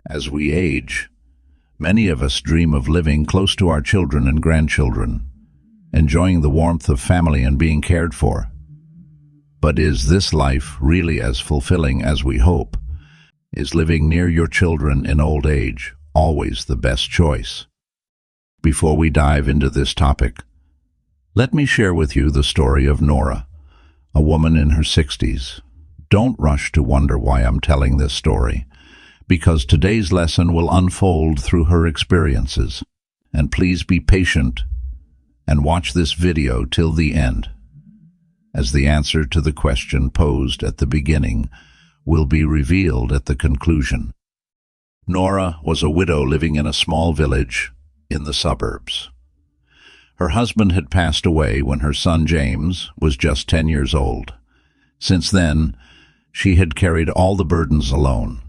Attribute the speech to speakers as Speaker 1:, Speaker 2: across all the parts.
Speaker 1: As we age, many of us dream of living close to our children and grandchildren, enjoying the warmth of family and being cared for. But is this life really as fulfilling as we hope? Is living near your children in old age always the best choice? Before we dive into this topic, let me share with you the story of Nora, a woman in her 60s. Don't rush to wonder why I'm telling this story, because today's lesson will unfold through her experiences. And please be patient and watch this video till the end, as the answer to the question posed at the beginning will be revealed at the conclusion. Nora was a widow living in a small village in the suburbs. Her husband had passed away when her son James was just 10 years old. Since then, she had carried all the burdens alone,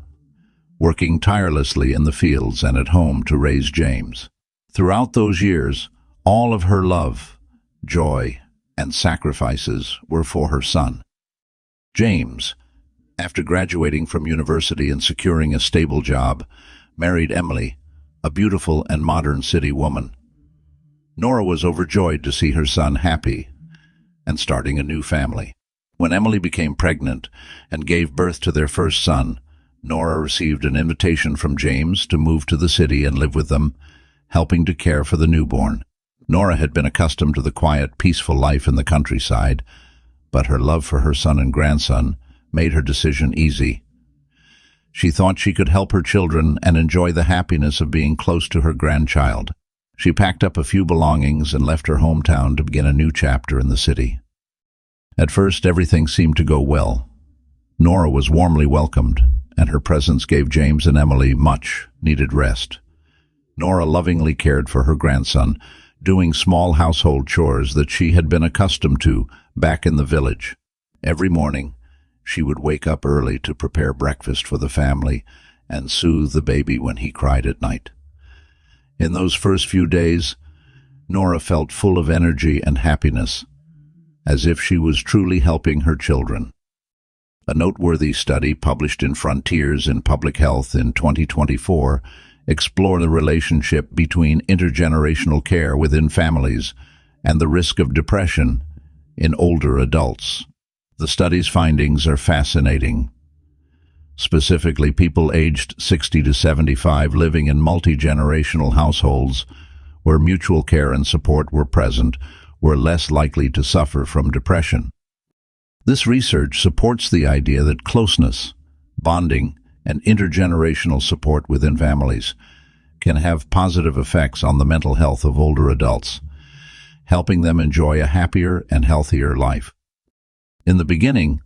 Speaker 1: working tirelessly in the fields and at home to raise James. Throughout those years, all of her love, joy, and sacrifices were for her son. James, after graduating from university and securing a stable job, married Emily, a beautiful and modern city woman. Nora was overjoyed to see her son happy and starting a new family. When Emily became pregnant and gave birth to their first son, Nora received an invitation from James to move to the city and live with them, helping to care for the newborn. Nora had been accustomed to the quiet, peaceful life in the countryside, but her love for her son and grandson made her decision easy. She thought she could help her children and enjoy the happiness of being close to her grandchild. She packed up a few belongings and left her hometown to begin a new chapter in the city. At first, everything seemed to go well. Nora was warmly welcomed, and her presence gave James and Emily much-needed rest. Nora lovingly cared for her grandson, doing small household chores that she had been accustomed to back in the village. Every morning, she would wake up early to prepare breakfast for the family and soothe the baby when he cried at night. In those first few days, Nora felt full of energy and happiness, as if she was truly helping her children. A noteworthy study published in Frontiers in Public Health in 2024 explored the relationship between intergenerational care within families and the risk of depression in older adults. The study's findings are fascinating. Specifically, people aged 60 to 75 living in multi-generational households where mutual care and support were present were less likely to suffer from depression. This research supports the idea that closeness, bonding, and intergenerational support within families can have positive effects on the mental health of older adults, helping them enjoy a happier and healthier life. In the beginning,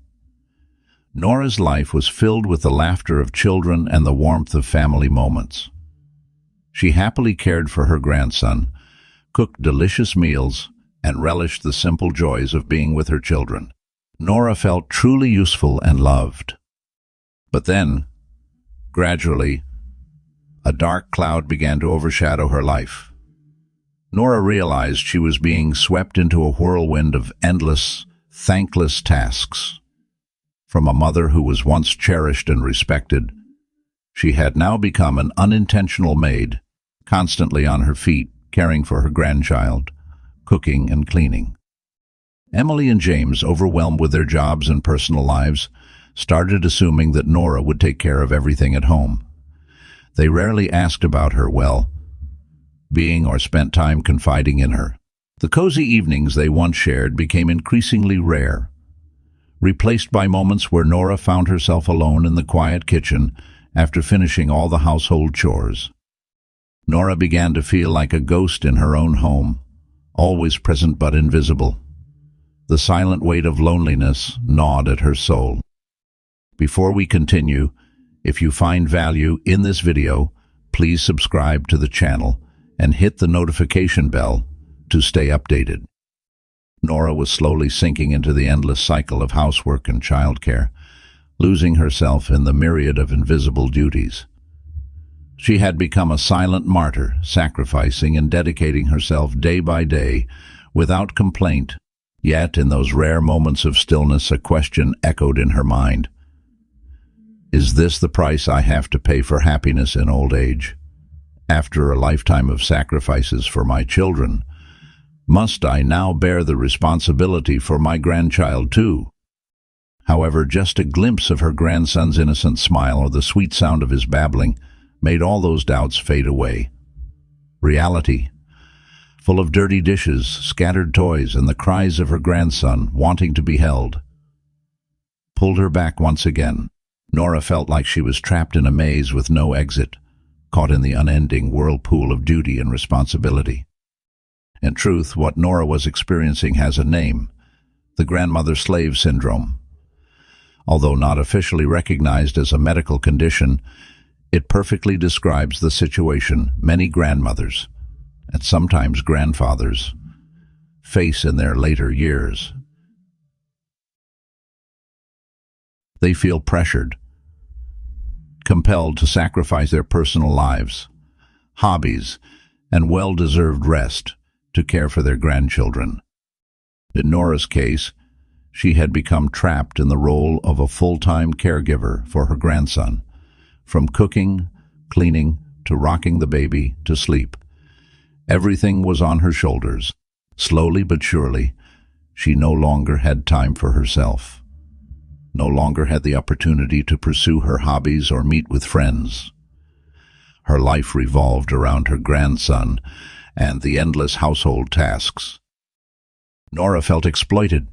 Speaker 1: Nora's life was filled with the laughter of children and the warmth of family moments. She happily cared for her grandson, cooked delicious meals, and relished the simple joys of being with her children. Nora felt truly useful and loved. But then, gradually, a dark cloud began to overshadow her life. Nora realized she was being swept into a whirlwind of endless, thankless tasks. From a mother who was once cherished and respected, she had now become an unintentional maid, constantly on her feet, caring for her grandchild, cooking and cleaning. Emily and James, overwhelmed with their jobs and personal lives, started assuming that Nora would take care of everything at home. They rarely asked about her well-being or spent time confiding in her. The cozy evenings they once shared became increasingly rare, replaced by moments where Nora found herself alone in the quiet kitchen after finishing all the household chores. Nora began to feel like a ghost in her own home, always present but invisible. The silent weight of loneliness gnawed at her soul. Before we continue, if you find value in this video, please subscribe to the channel and hit the notification bell to stay updated. Nora was slowly sinking into the endless cycle of housework and childcare, losing herself in the myriad of invisible duties. She had become a silent martyr, sacrificing and dedicating herself day by day without complaint. Yet, in those rare moments of stillness, a question echoed in her mind. Is this the price I have to pay for happiness in old age? After a lifetime of sacrifices for my children, must I now bear the responsibility for my grandchild too? However, just a glimpse of her grandson's innocent smile or the sweet sound of his babbling made all those doubts fade away. Reality, full of dirty dishes, scattered toys, and the cries of her grandson wanting to be held, pulled her back once again. Nora felt like she was trapped in a maze with no exit, caught in the unending whirlpool of duty and responsibility. In truth, what Nora was experiencing has a name: the grandmother-slave syndrome. Although not officially recognized as a medical condition, it perfectly describes the situation many grandmothers, and sometimes grandfathers, face in their later years. They feel pressured, compelled to sacrifice their personal lives, hobbies, and well-deserved rest to care for their grandchildren. In Nora's case, she had become trapped in the role of a full-time caregiver for her grandson, from cooking, cleaning, to rocking the baby to sleep. Everything was on her shoulders. Slowly but surely, she no longer had time for herself, no longer had the opportunity to pursue her hobbies or meet with friends. Her life revolved around her grandson and the endless household tasks. Nora felt exploited,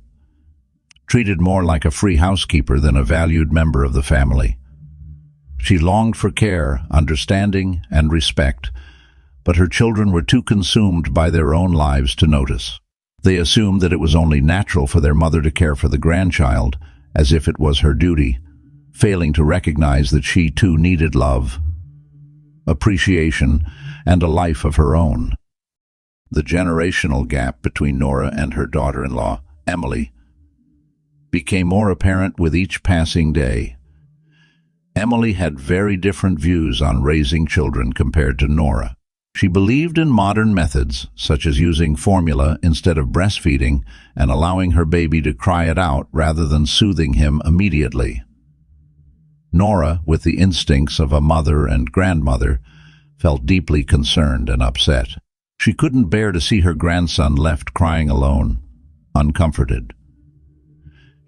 Speaker 1: treated more like a free housekeeper than a valued member of the family. She longed for care, understanding, and respect, but her children were too consumed by their own lives to notice. They assumed that it was only natural for their mother to care for the grandchild, as if it was her duty, failing to recognize that she too needed love, appreciation, and a life of her own. The generational gap between Nora and her daughter-in-law, Emily, became more apparent with each passing day. Emily had very different views on raising children compared to Nora. She believed in modern methods, such as using formula instead of breastfeeding and allowing her baby to cry it out rather than soothing him immediately. Nora, with the instincts of a mother and grandmother, felt deeply concerned and upset. She couldn't bear to see her grandson left crying alone, uncomforted.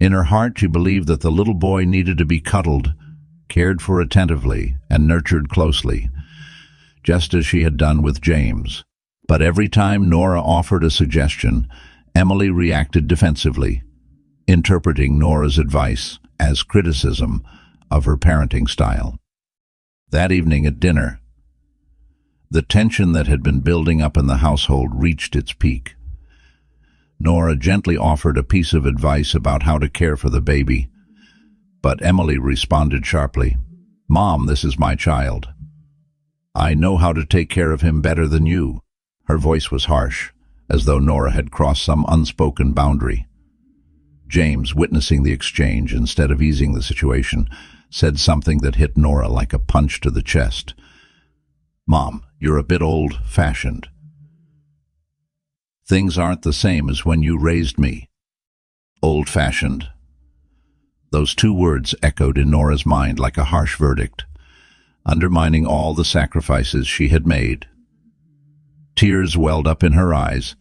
Speaker 1: In her heart, she believed that the little boy needed to be cuddled, cared for attentively, and nurtured closely, just as she had done with James. But every time Nora offered a suggestion, Emily reacted defensively, interpreting Nora's advice as criticism of her parenting style. That evening at dinner, the tension that had been building up in the household reached its peak. Nora gently offered a piece of advice about how to care for the baby, but Emily responded sharply, "Mom, this is my child. I know how to take care of him better than you." Her voice was harsh, as though Nora had crossed some unspoken boundary. James, witnessing the exchange instead of easing the situation, said something that hit Nora like a punch to the chest. "Mom, you're a bit old-fashioned. Things aren't the same as when you raised me." Old-fashioned. Those two words echoed in Nora's mind like a harsh verdict, undermining all the sacrifices she had made. Tears welled up in her eyes,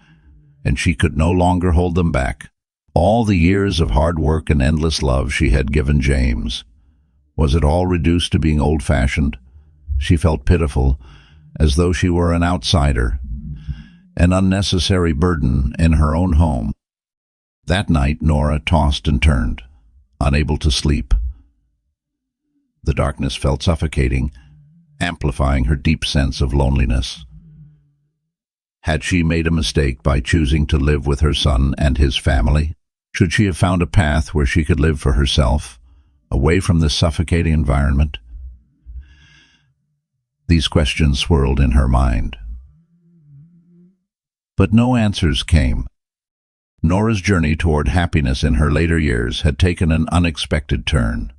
Speaker 1: and she could no longer hold them back. All the years of hard work and endless love she had given James, was it all reduced to being old-fashioned? She felt pitiful, as though she were an outsider, an unnecessary burden in her own home. That night, Nora tossed and turned, unable to sleep. The darkness felt suffocating, amplifying her deep sense of loneliness. Had she made a mistake by choosing to live with her son and his family? Should she have found a path where she could live for herself, away from this suffocating environment? These questions swirled in her mind. But no answers came. Nora's journey toward happiness in her later years had taken an unexpected turn.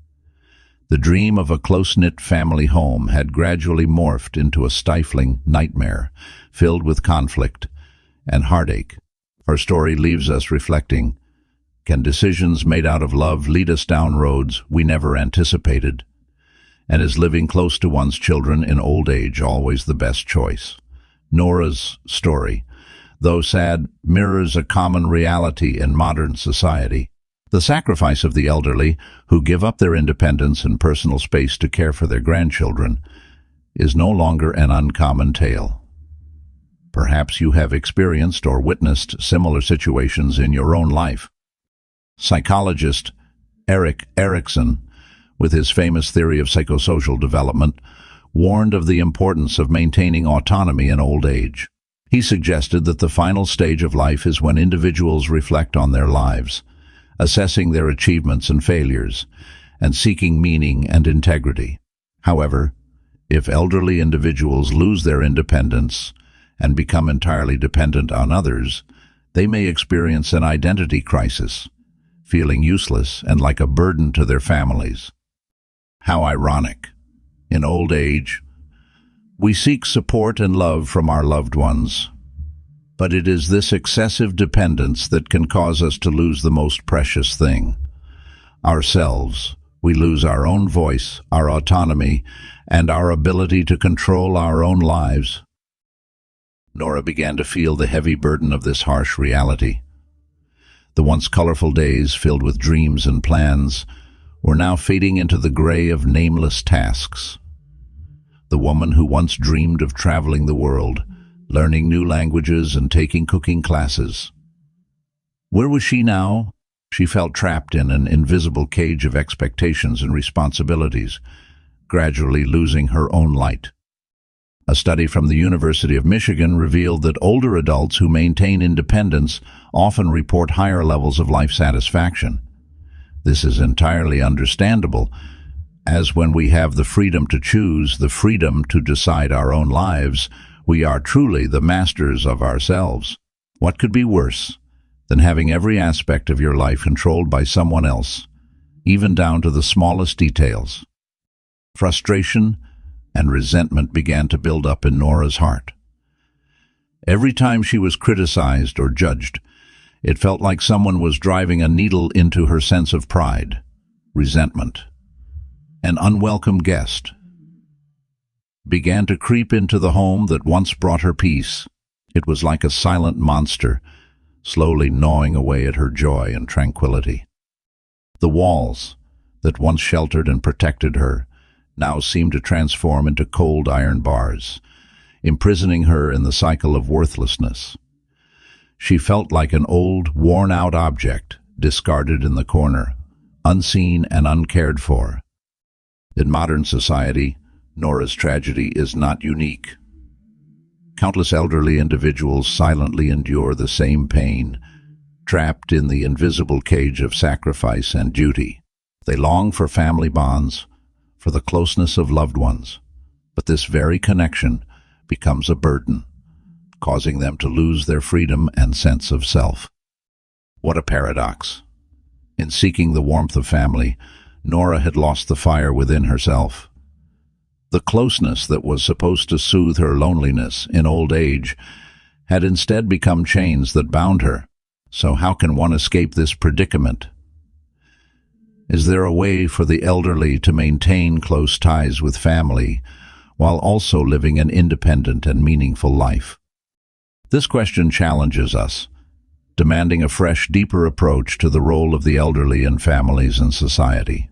Speaker 1: The dream of a close-knit family home had gradually morphed into a stifling nightmare, filled with conflict and heartache. Her story leaves us reflecting, can decisions made out of love lead us down roads we never anticipated? And is living close to one's children in old age always the best choice? Nora's story, though sad, mirrors a common reality in modern society. The sacrifice of the elderly, who give up their independence and personal space to care for their grandchildren, is no longer an uncommon tale. Perhaps you have experienced or witnessed similar situations in your own life. Psychologist Erik Erikson, with his famous theory of psychosocial development, warned of the importance of maintaining autonomy in old age. He suggested that the final stage of life is when individuals reflect on their lives, assessing their achievements and failures, and seeking meaning and integrity. However, if elderly individuals lose their independence and become entirely dependent on others, they may experience an identity crisis, feeling useless and like a burden to their families. How ironic. In old age, we seek support and love from our loved ones, but it is this excessive dependence that can cause us to lose the most precious thing, ourselves. We lose our own voice, our autonomy, and our ability to control our own lives. Nora began to feel the heavy burden of this harsh reality. The once colorful days, filled with dreams and plans, were now fading into the gray of nameless tasks. The woman who once dreamed of traveling the world, learning new languages and taking cooking classes. Where was she now? She felt trapped in an invisible cage of expectations and responsibilities, gradually losing her own light. A study from the University of Michigan revealed that older adults who maintain independence often report higher levels of life satisfaction. This is entirely understandable, as when we have the freedom to choose, the freedom to decide our own lives, we are truly the masters of ourselves. What could be worse than having every aspect of your life controlled by someone else, even down to the smallest details? Frustration and resentment began to build up in Nora's heart. Every time she was criticized or judged, it felt like someone was driving a needle into her sense of pride. Resentment, an unwelcome guest, began to creep into the home that once brought her peace. It was like a silent monster, slowly gnawing away at her joy and tranquility. The walls that once sheltered and protected her now seemed to transform into cold iron bars, imprisoning her in the cycle of worthlessness. She felt like an old, worn-out object, discarded in the corner, unseen and uncared for. In modern society, Nora's tragedy is not unique. Countless elderly individuals silently endure the same pain, trapped in the invisible cage of sacrifice and duty. They long for family bonds, for the closeness of loved ones, but this very connection becomes a burden, causing them to lose their freedom and sense of self. What a paradox. In seeking the warmth of family, Nora had lost the fire within herself. The closeness that was supposed to soothe her loneliness in old age had instead become chains that bound her. So how can one escape this predicament? Is there a way for the elderly to maintain close ties with family while also living an independent and meaningful life? This question challenges us, demanding a fresh, deeper approach to the role of the elderly in families and society.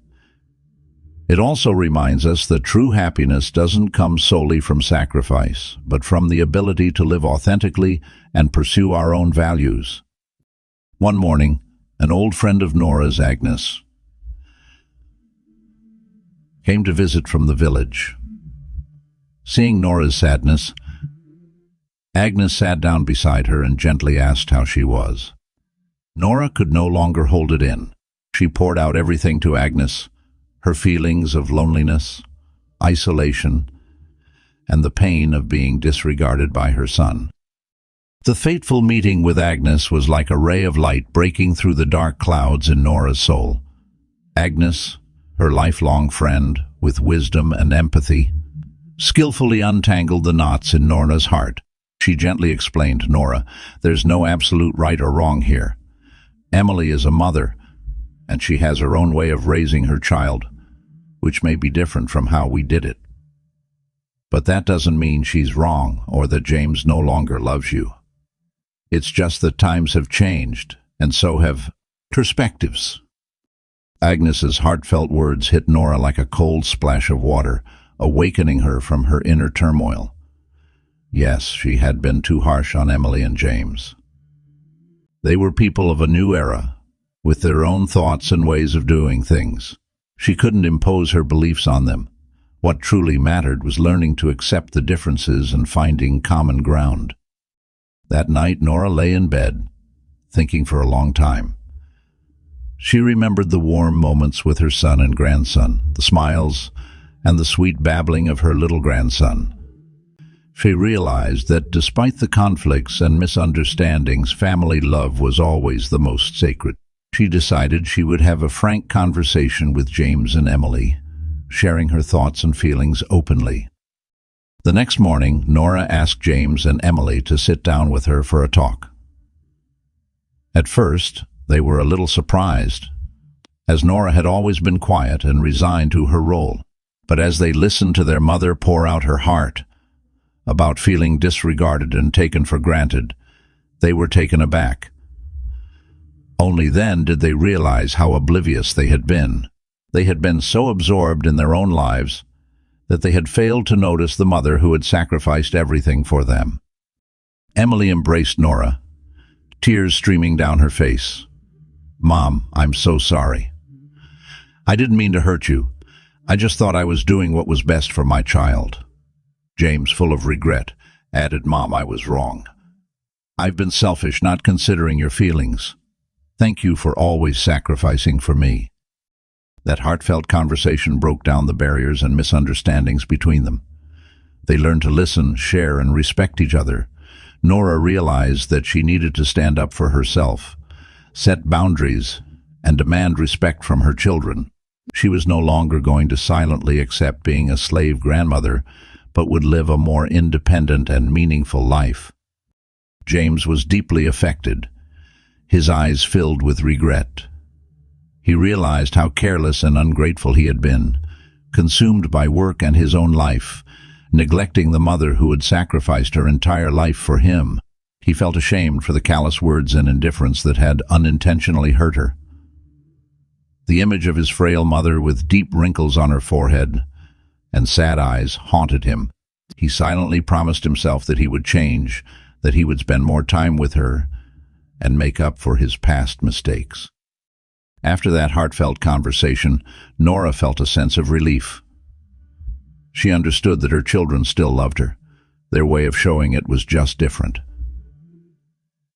Speaker 1: It also reminds us that true happiness doesn't come solely from sacrifice, but from the ability to live authentically and pursue our own values. One morning, an old friend of Nora's, Agnes, came to visit from the village. Seeing Nora's sadness, Agnes sat down beside her and gently asked how she was. Nora could no longer hold it in. She poured out everything to Agnes, her feelings of loneliness, isolation, and the pain of being disregarded by her son. The fateful meeting with Agnes was like a ray of light breaking through the dark clouds in Nora's soul. Agnes, her lifelong friend, with wisdom and empathy, skillfully untangled the knots in Nora's heart. She gently explained, "Nora, there's no absolute right or wrong here. Emily is a mother, and she has her own way of raising her child. which may be different from how we did it. But that doesn't mean she's wrong or that James no longer loves you. It's just that times have changed, and so have perspectives. Agnes's heartfelt words hit Nora like a cold splash of water, awakening her from her inner turmoil. Yes, she had been too harsh on Emily and James. They were people of a new era, with their own thoughts and ways of doing things. She couldn't impose her beliefs on them. What truly mattered was learning to accept the differences and finding common ground. That night, Nora lay in bed, thinking for a long time. She remembered the warm moments with her son and grandson, the smiles and the sweet babbling of her little grandson. She realized that despite the conflicts and misunderstandings, family love was always the most sacred. She decided she would have a frank conversation with James and Emily, sharing her thoughts and feelings openly. The next morning, Nora asked James and Emily to sit down with her for a talk. At first, they were a little surprised, as Nora had always been quiet and resigned to her role. But as they listened to their mother pour out her heart about feeling disregarded and taken for granted, they were taken aback. Only then did they realize how oblivious they had been. They had been so absorbed in their own lives that they had failed to notice the mother who had sacrificed everything for them. Emily embraced Nora, tears streaming down her face. "Mom, I'm so sorry. I didn't mean to hurt you. I just thought I was doing what was best for my child." James, full of regret, added, "Mom, I was wrong. I've been selfish, not considering your feelings. Thank you for always sacrificing for me." That heartfelt conversation broke down the barriers and misunderstandings between them. They learned to listen, share, and respect each other. Nora realized that she needed to stand up for herself, set boundaries, and demand respect from her children. She was no longer going to silently accept being a slave grandmother, but would live a more independent and meaningful life. James was deeply affected, his eyes filled with regret. He realized how careless and ungrateful he had been, consumed by work and his own life, neglecting the mother who had sacrificed her entire life for him. He felt ashamed for the callous words and indifference that had unintentionally hurt her. The image of his frail mother with deep wrinkles on her forehead and sad eyes haunted him. He silently promised himself that he would change, that he would spend more time with her and make up for his past mistakes. After that heartfelt conversation, Nora felt a sense of relief. She understood that her children still loved her. Their way of showing it was just different.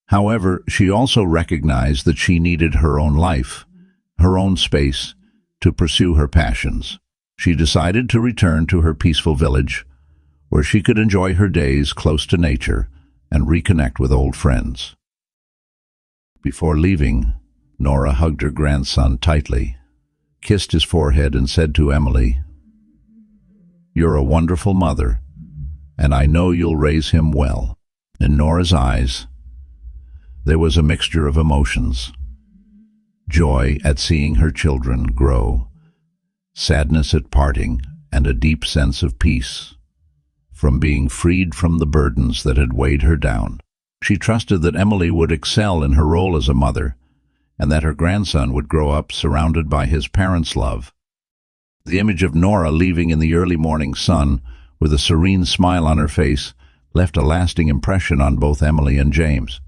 Speaker 1: However, she also recognized that she needed her own life, her own space, to pursue her passions. She decided to return to her peaceful village, where she could enjoy her days close to nature and reconnect with old friends. Before leaving, Nora hugged her grandson tightly, kissed his forehead, and said to Emily, "You're a wonderful mother, and I know you'll raise him well." In Nora's eyes, there was a mixture of emotions: joy at seeing her children grow, sadness at parting, and a deep sense of peace from being freed from the burdens that had weighed her down. She trusted that Emily would excel in her role as a mother, and that her grandson would grow up surrounded by his parents' love. The image of Nora leaving in the early morning sun, with a serene smile on her face, left a lasting impression on both Emily and James.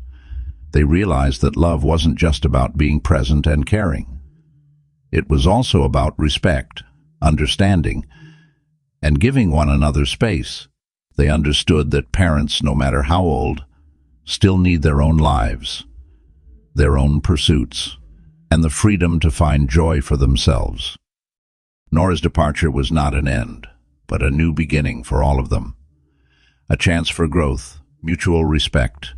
Speaker 1: They realized that love wasn't just about being present and caring. It was also about respect, understanding, and giving one another space. They understood that parents, no matter how old, still need their own lives, their own pursuits, and the freedom to find joy for themselves. Nora's departure was not an end, but a new beginning for all of them. A chance for growth, mutual respect,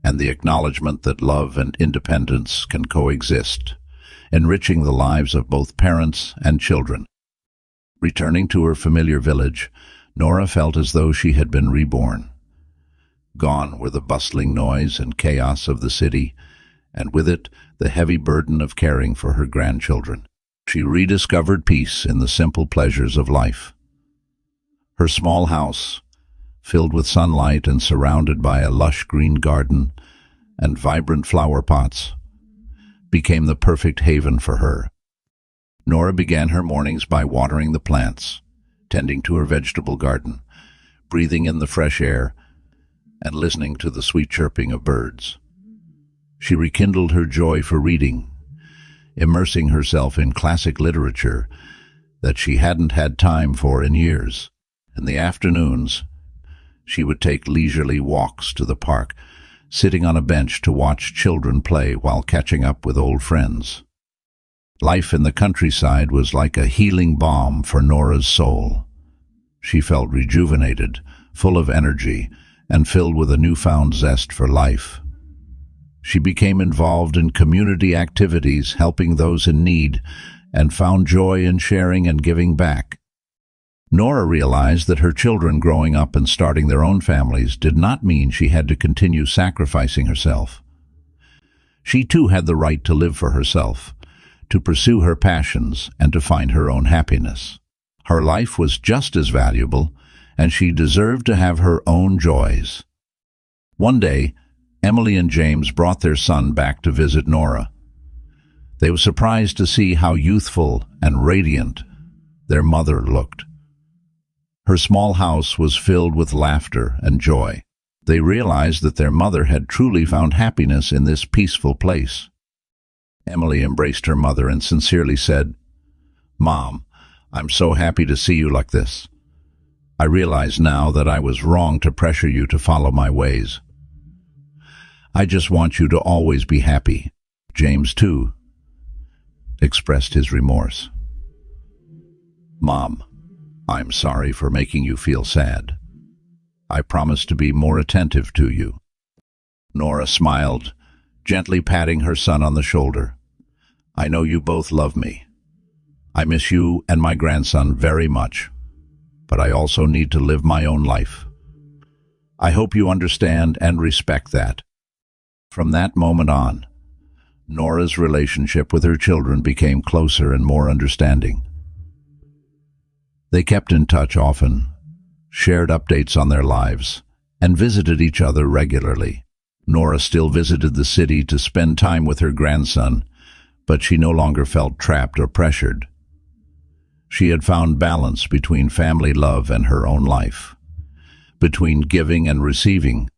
Speaker 1: and the acknowledgement that love and independence can coexist, enriching the lives of both parents and children. Returning to her familiar village, Nora felt as though she had been reborn. Gone were the bustling noise and chaos of the city, and with it the heavy burden of caring for her grandchildren. She rediscovered peace in the simple pleasures of life. Her small house, filled with sunlight and surrounded by a lush green garden and vibrant flower pots, became the perfect haven for her. Nora began her mornings by watering the plants, tending to her vegetable garden, breathing in the fresh air, and listening to the sweet chirping of birds. She rekindled her joy for reading, immersing herself in classic literature that she hadn't had time for in years. In the afternoons, she would take leisurely walks to the park, sitting on a bench to watch children play while catching up with old friends. Life in the countryside was like a healing balm for Nora's soul. She felt rejuvenated, full of energy, and filled with a newfound zest for life. She became involved in community activities, helping those in need, and found joy in sharing and giving back. Nora realized that her children growing up and starting their own families did not mean she had to continue sacrificing herself. She too had the right to live for herself, to pursue her passions, and to find her own happiness. Her life was just as valuable, and she deserved to have her own joys. One day, Emily and James brought their son back to visit Nora. They were surprised to see how youthful and radiant their mother looked. Her small house was filled with laughter and joy. They realized that their mother had truly found happiness in this peaceful place. Emily embraced her mother and sincerely said, "Mom, I'm so happy to see you like this. I realize now that I was wrong to pressure you to follow my ways. I just want you to always be happy." James, too, expressed his remorse. "Mom, I'm sorry for making you feel sad. I promise to be more attentive to you." Nora smiled, gently patting her son on the shoulder. "I know you both love me. I miss you and my grandson very much, but I also need to live my own life. I hope you understand and respect that." From that moment on, Nora's relationship with her children became closer and more understanding. They kept in touch often, shared updates on their lives, and visited each other regularly. Nora still visited the city to spend time with her grandson, but she no longer felt trapped or pressured. She had found balance between family love and her own life, between giving and receiving.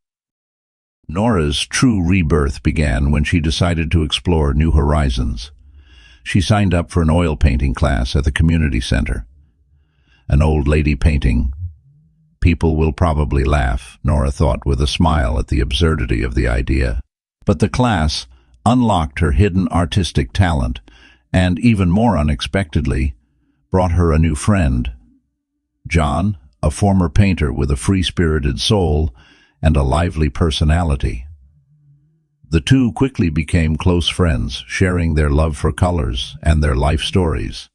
Speaker 1: Nora's true rebirth began when she decided to explore new horizons. She signed up for an oil painting class at the community center. An old lady painting. People will probably laugh, Nora thought with a smile at the absurdity of the idea. But the class unlocked her hidden artistic talent, and even more unexpectedly, brought her a new friend. John, a former painter with a free-spirited soul and a lively personality. The two quickly became close friends, sharing their love for colors and their life stories.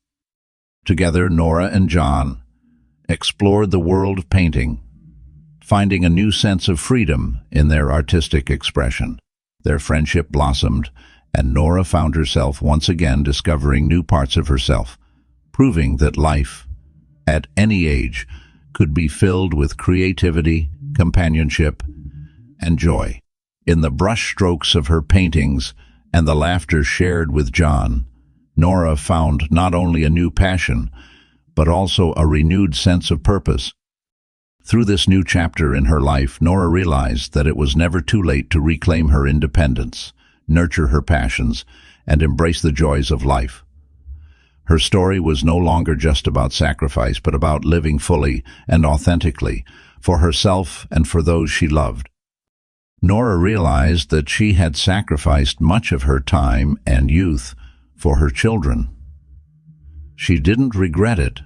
Speaker 1: Together, Nora and John explored the world of painting, finding a new sense of freedom in their artistic expression. Their friendship blossomed, and Nora found herself once again discovering new parts of herself, proving that life, at any age, could be filled with creativity, companionship, and joy. In the brushstrokes of her paintings and the laughter shared with John, Nora found not only a new passion, but also a renewed sense of purpose. Through this new chapter in her life, Nora realized that it was never too late to reclaim her independence, nurture her passions, and embrace the joys of life. Her story was no longer just about sacrifice, but about living fully and authentically for herself and for those she loved. Nora realized that she had sacrificed much of her time and youth for her children. She didn't regret it,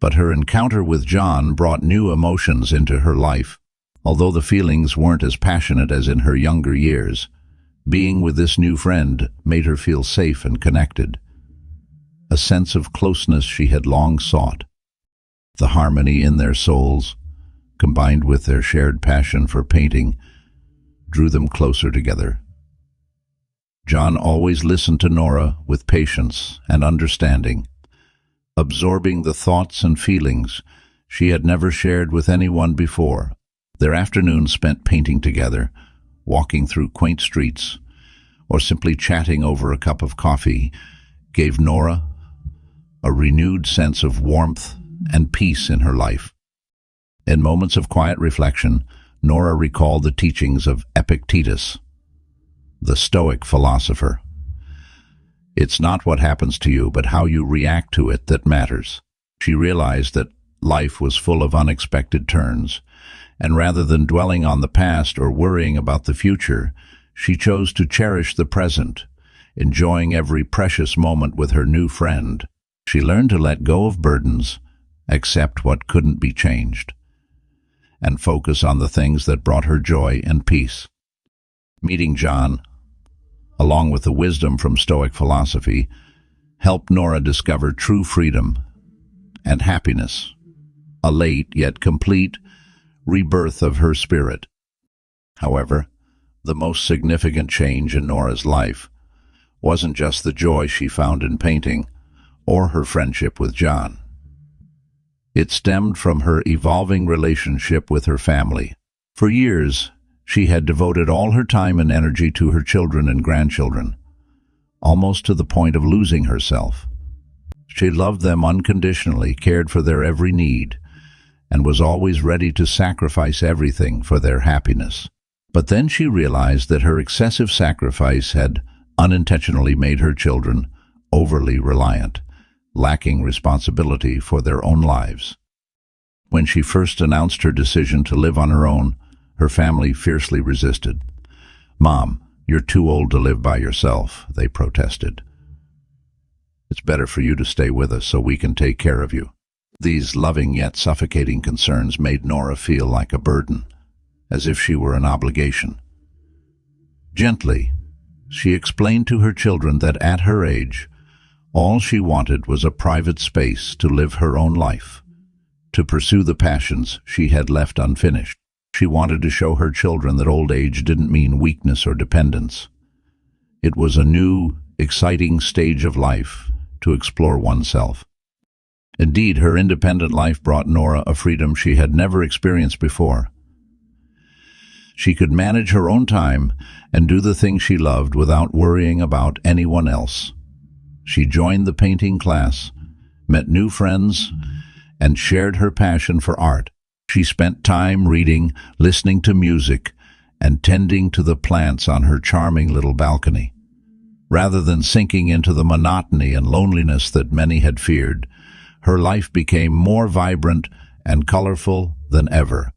Speaker 1: but her encounter with John brought new emotions into her life. Although the feelings weren't as passionate as in her younger years, being with this new friend made her feel safe and connected. A sense of closeness she had long sought. The harmony in their souls, combined with their shared passion for painting, drew them closer together. John always listened to Nora with patience and understanding, absorbing the thoughts and feelings she had never shared with anyone before. Their afternoons spent painting together, walking through quaint streets, or simply chatting over a cup of coffee, gave Nora a renewed sense of warmth and peace in her life. In moments of quiet reflection, Nora recalled the teachings of Epictetus, the Stoic philosopher. It's not what happens to you, but how you react to it that matters. She realized that life was full of unexpected turns, and rather than dwelling on the past or worrying about the future, she chose to cherish the present, enjoying every precious moment with her new friend. She learned to let go of burdens, accept what couldn't be changed, and focus on the things that brought her joy and peace. Meeting John, along with the wisdom from Stoic philosophy, helped Nora discover true freedom and happiness, a late yet complete rebirth of her spirit. However, the most significant change in Nora's life wasn't just the joy she found in painting or her friendship with John. It stemmed from her evolving relationship with her family. For years, she had devoted all her time and energy to her children and grandchildren, almost to the point of losing herself. She loved them unconditionally, cared for their every need, and was always ready to sacrifice everything for their happiness. But then she realized that her excessive sacrifice had unintentionally made her children overly reliant, lacking responsibility for their own lives. When she first announced her decision to live on her own, her family fiercely resisted. "Mom, you're too old to live by yourself," they protested. "It's better for you to stay with us so we can take care of you." These loving yet suffocating concerns made Nora feel like a burden, as if she were an obligation. Gently, she explained to her children that at her age, all she wanted was a private space to live her own life, to pursue the passions she had left unfinished. She wanted to show her children that old age didn't mean weakness or dependence. It was a new, exciting stage of life to explore oneself. Indeed, her independent life brought Nora a freedom she had never experienced before. She could manage her own time and do the things she loved without worrying about anyone else. She joined the painting class, met new friends, and shared her passion for art. She spent time reading, listening to music, and tending to the plants on her charming little balcony. Rather than sinking into the monotony and loneliness that many had feared, her life became more vibrant and colorful than ever.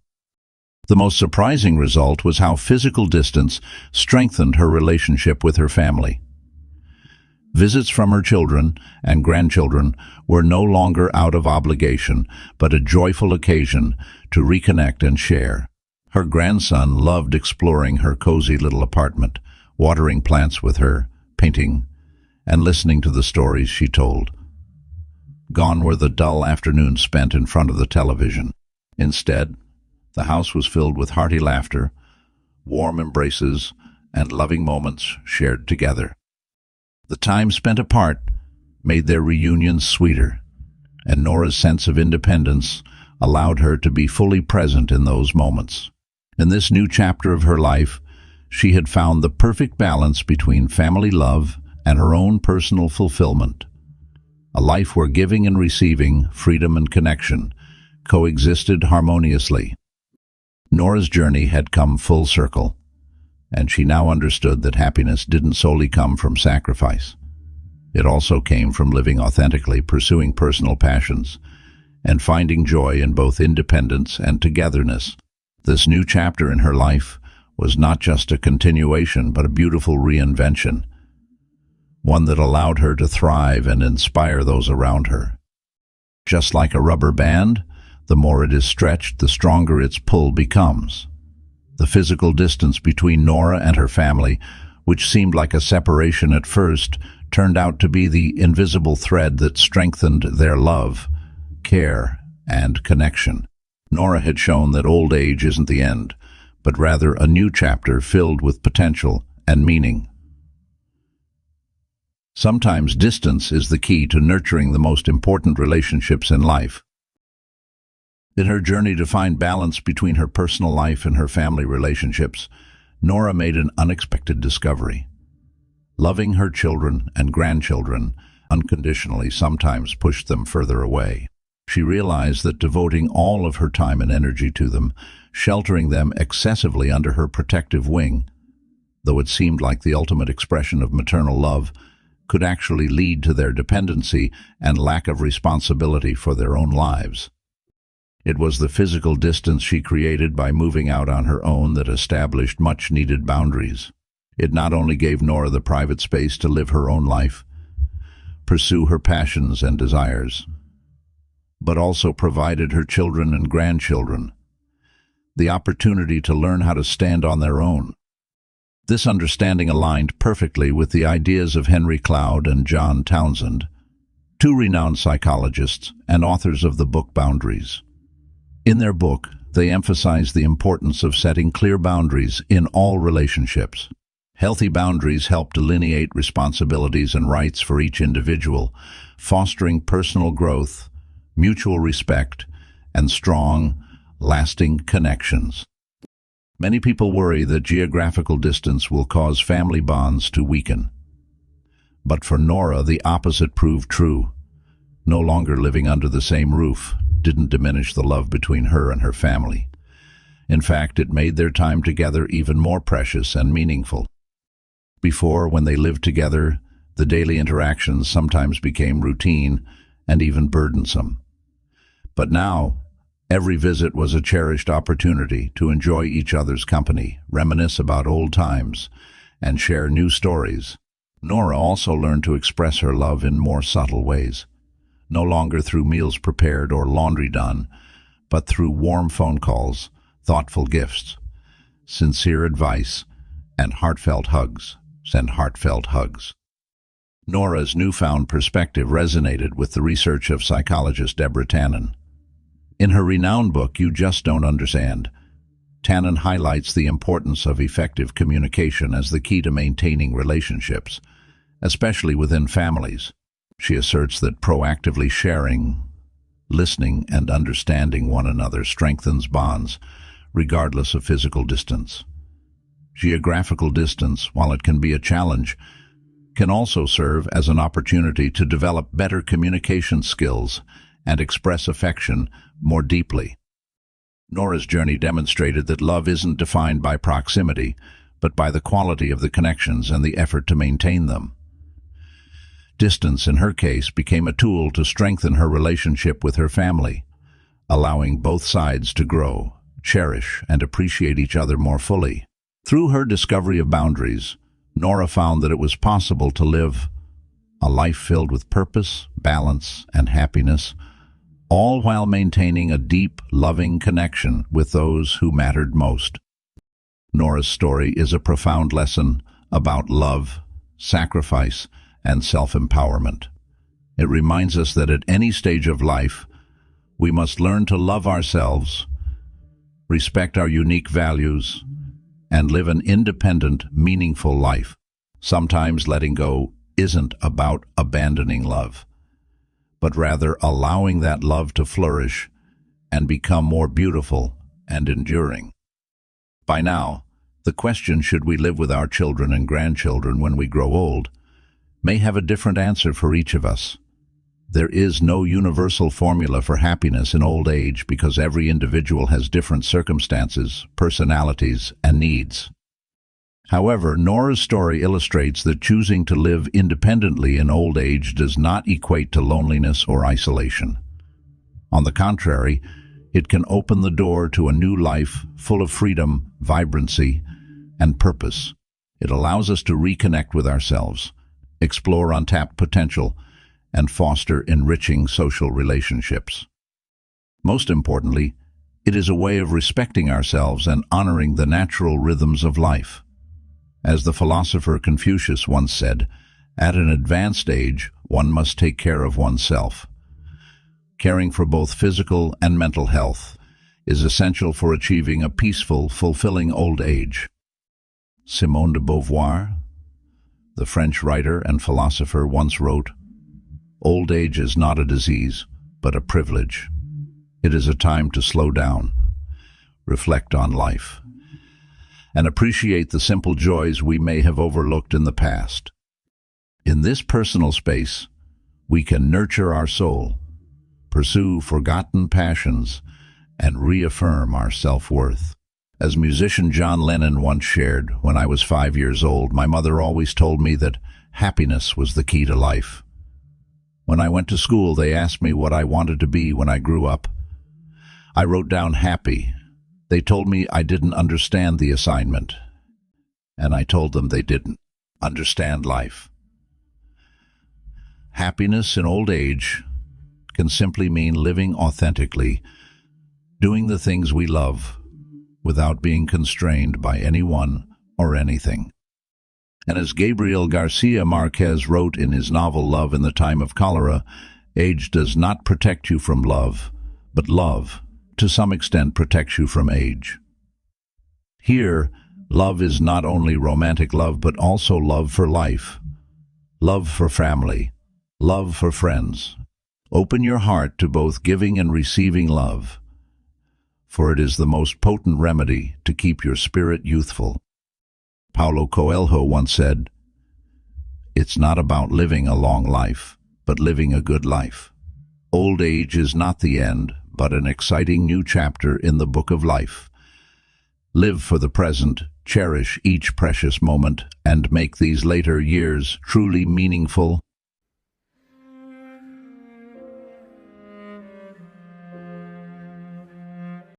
Speaker 1: The most surprising result was how physical distance strengthened her relationship with her family. Visits from her children and grandchildren were no longer out of obligation, but a joyful occasion to reconnect and share. Her grandson loved exploring her cozy little apartment, watering plants with her, painting, and listening to the stories she told. Gone were the dull afternoons spent in front of the television. Instead, the house was filled with hearty laughter, warm embraces, and loving moments shared together. The time spent apart made their reunions sweeter, and Nora's sense of independence allowed her to be fully present in those moments. In this new chapter of her life, she had found the perfect balance between family love and her own personal fulfillment. A life where giving and receiving, freedom and connection, coexisted harmoniously. Nora's journey had come full circle, and she now understood that happiness didn't solely come from sacrifice. It also came from living authentically, pursuing personal passions, and finding joy in both independence and togetherness. This new chapter in her life was not just a continuation, but a beautiful reinvention, one that allowed her to thrive and inspire those around her. Just like a rubber band, the more it is stretched, the stronger its pull becomes. The physical distance between Nora and her family, which seemed like a separation at first, turned out to be the invisible thread that strengthened their love, care, and connection. Nora had shown that old age isn't the end, but rather a new chapter filled with potential and meaning. Sometimes distance is the key to nurturing the most important relationships in life. In her journey to find balance between her personal life and her family relationships, Nora made an unexpected discovery. Loving her children and grandchildren unconditionally sometimes pushed them further away. She realized that devoting all of her time and energy to them, sheltering them excessively under her protective wing, though it seemed like the ultimate expression of maternal love, could actually lead to their dependency and lack of responsibility for their own lives. It was the physical distance she created by moving out on her own that established much-needed boundaries. It not only gave Nora the private space to live her own life, pursue her passions and desires, but also provided her children and grandchildren the opportunity to learn how to stand on their own. This understanding aligned perfectly with the ideas of Henry Cloud and John Townsend, two renowned psychologists and authors of the book Boundaries. In their book, they emphasize the importance of setting clear boundaries in all relationships. Healthy boundaries help delineate responsibilities and rights for each individual, fostering personal growth, mutual respect, and strong, lasting connections. Many people worry that geographical distance will cause family bonds to weaken. But for Nora, the opposite proved true. No longer living under the same roof didn't diminish the love between her and her family. In fact, it made their time together even more precious and meaningful. Before, when they lived together, the daily interactions sometimes became routine and even burdensome. But now, every visit was a cherished opportunity to enjoy each other's company, reminisce about old times, and share new stories. Nora also learned to express her love in more subtle ways, no longer through meals prepared or laundry done, but through warm phone calls, thoughtful gifts, sincere advice, and heartfelt hugs. Nora's newfound perspective resonated with the research of psychologist Deborah Tannen. In her renowned book, You Just Don't Understand, Tannen highlights the importance of effective communication as the key to maintaining relationships, especially within families. She asserts that proactively sharing, listening, and understanding one another strengthens bonds, regardless of physical distance. Geographical distance, while it can be a challenge, can also serve as an opportunity to develop better communication skills and express affection more deeply. Nora's journey demonstrated that love isn't defined by proximity, but by the quality of the connections and the effort to maintain them. Distance, in her case, became a tool to strengthen her relationship with her family, allowing both sides to grow, cherish, and appreciate each other more fully. Through her discovery of boundaries, Nora found that it was possible to live a life filled with purpose, balance, and happiness, all while maintaining a deep, loving connection with those who mattered most. Nora's story is a profound lesson about love, sacrifice, and self-empowerment. It reminds us that at any stage of life, we must learn to love ourselves, respect our unique values, and live an independent, meaningful life. Sometimes letting go isn't about abandoning love, but rather allowing that love to flourish and become more beautiful and enduring. By now, the question, should we live with our children and grandchildren when we grow old, may have a different answer for each of us. There is no universal formula for happiness in old age because every individual has different circumstances, personalities, and needs. However, Nora's story illustrates that choosing to live independently in old age does not equate to loneliness or isolation. On the contrary, it can open the door to a new life full of freedom, vibrancy, and purpose. It allows us to reconnect with ourselves, explore untapped potential, and foster enriching social relationships. Most importantly, it is a way of respecting ourselves and honoring the natural rhythms of life. As the philosopher Confucius once said, at an advanced age, one must take care of oneself. Caring for both physical and mental health is essential for achieving a peaceful, fulfilling old age. Simone de Beauvoir, the French writer and philosopher, once wrote, "Old age is not a disease, but a privilege. It is a time to slow down, reflect on life, and appreciate the simple joys we may have overlooked in the past." In this personal space, we can nurture our soul, pursue forgotten passions, and reaffirm our self-worth. As musician John Lennon once shared, "When I was 5 years old, my mother always told me that happiness was the key to life. When I went to school, they asked me what I wanted to be when I grew up. I wrote down happy. They told me I didn't understand the assignment, and I told them they didn't understand life." Happiness in old age can simply mean living authentically, doing the things we love, without being constrained by anyone or anything. And as Gabriel Garcia Marquez wrote in his novel Love in the Time of Cholera, age does not protect you from love, but love, to some extent, protects you from age. Here, love is not only romantic love, but also love for life, love for family, love for friends. Open your heart to both giving and receiving love, for it is the most potent remedy to keep your spirit youthful. Paulo Coelho once said, "It's not about living a long life, but living a good life." Old age is not the end, but an exciting new chapter in the book of life. Live for the present, cherish each precious moment, and make these later years truly meaningful